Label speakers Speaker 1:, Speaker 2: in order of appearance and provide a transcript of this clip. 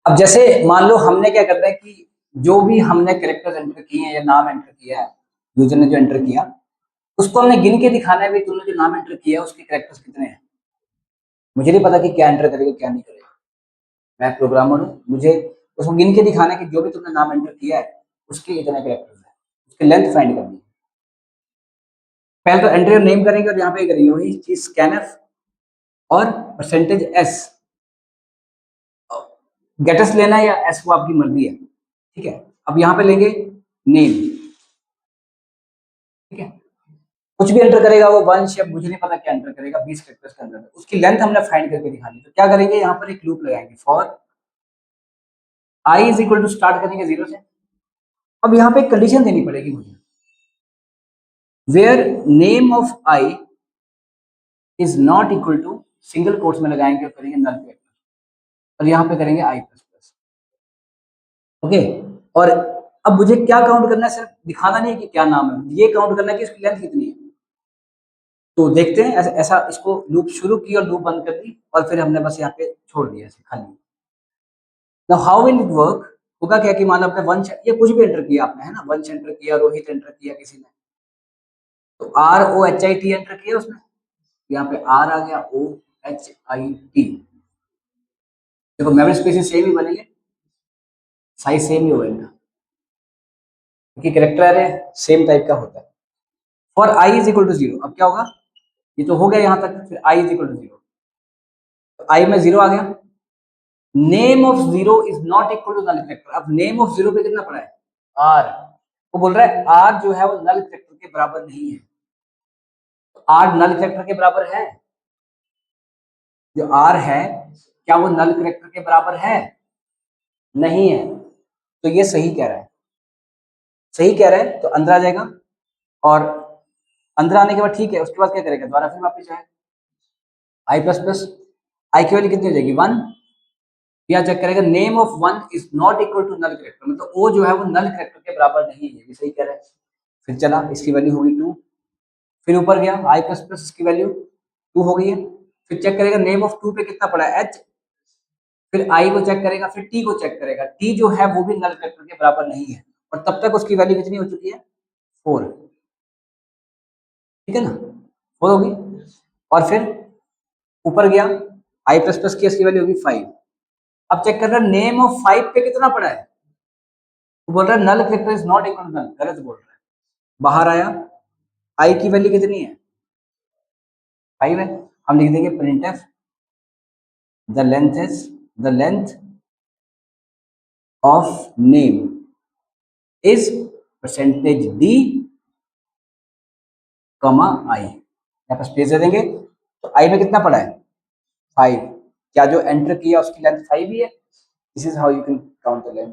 Speaker 1: अब जैसे मान लो हमने क्या करना है कि जो भी हमने कैरेक्टर्स एंटर किए हैं या नाम एंटर किया है, यूजर ने जो एंटर किया उसको हमने गिन के दिखाना है, भाई तुमने जो नाम एंटर किया है उसके कैरेक्टर्स कितने हैं। मुझे नहीं पता कि क्या एंटर करेगा क्या नहीं करेगा, मैं प्रोग्रामर हूँ, मुझे उसको गिन के दिखाना है कि जो भी तुमने नाम एंटर किया है उसके इतने कैरेक्टर्स हैं, उसकी लेंथ फाइंड करनी है। पहले तो एंटर नेम करेंगे और यहाँ पे करेंगे वही चीज स्कैनफ और परसेंटेज एस। गेटस लेना है या एस वो आपकी मर्जी है, ठीक है। अब यहाँ पे लेंगे नेम, ठीक है। कुछ भी एंटर करेगा वो वंश या मुझे नहीं पता क्या एंटर करेगा 20 कैरेक्टर्स के अंदर, उसकी लेंथ हमने फाइंड करके दिखानी। तो क्या करेंगे यहाँ पर एक लूप लगाएंगे for I is equal to start करेंगे 0 से। अब यहाँ पे एक कंडीशन देनी पड़ेगी मुझे, where name of I is not equal to single quotes में लगाएंगे और करेंगे नल कैरेक्टर और यहाँ पे करेंगे आई प्लस प्लस, ओके। और अब मुझे क्या काउंट करना है, सिर्फ दिखाना नहीं है कि क्या नाम है, ये काउंट करना है कि इसकी लेंथ कितनी है। तो देखते हैं ऐसा इसको लूप शुरू की और लूप बंद कर दी और फिर हमने बस यहाँ पे छोड़ दिया ऐसे खाली। Now how will it work, होगा क्या कि मान लो आपने वंश ये कुछ भी एंटर किया आपने, है ना, वंश एंटर किया, रोहित एंटर किया किसी ने, तो R O H I T enter किया उसने, यहाँ पे आर आ गया ओ एच आई टी। देखो मेमोरी स्पेसेस सेम ही बनेंगे, साइज सेम ही होगा इनका क्योंकि कैरेक्टर है सेम टाइप का होता है। For I is equal to 0, अब क्या होगा, ये तो हो गया यहाँ तक, फिर आई इज इक्वल टू 0, तो आई में 0 आ गया। Name of 0 is not equal to null character. अब नेम ऑफ 0 पे कितना पड़ा है, आर। वो बोल रहा है आर जो है वो नल कैरेक्टर के बराबर नहीं है, तो आर नल कैरेक्टर के बराबर है, जो आर है क्या वो नल कैरेक्टर के बराबर है, नहीं है। तो ये सही कह रहा है, सही कह रहा है, तो अंदर आ जाएगा और अंदर आने के बाद ठीक है, उसके बाद क्या करेगा, दोबारा फिर वापस जाए आई प्लस प्लस, आई की वैल्यू कितनी हो जाएगी 1, या चेक करेगा name of 1 is not equal to null character, मतलब ओ जो है वो नल कैरेक्टर के बराबर नहीं है, ये सही कह रहा है। फिर चला इसकी वैल्यू होगी 2, फिर ऊपर गया आई प्लस प्लस इसकी वैल्यू 2 हो गई है, फिर चेक करेगा नेम ऑफ 2 पे कितना पड़ा है एच, फिर आई को चेक करेगा, फिर टी को चेक करेगा, टी जो है वो भी नल कैरेक्टर के बराबर नहीं है, और तब तक उसकी वैल्यू कितनी हो चुकी है 4, ठीक है ना, 4 होगी। और फिर ऊपर गया आई प्लस प्लस की इसकी वैल्यू होगी 5। अब चेक कर रहा है नेम ऑफ 5 पे कितना पड़ा है, वो बोल रहा है null character is not equal to null, गलत बोल रहा है। बाहर आया आई की वैल्यू कितनी है 5 है, हम लिख देंगे printf the length of name is percentage D कमा आई, यहाँ पर स्पेस दे देंगे। तो आई में कितना पड़ा है 5, क्या जो एंटर किया उसकी लेंथ 5 ही है, this is how you can count the length.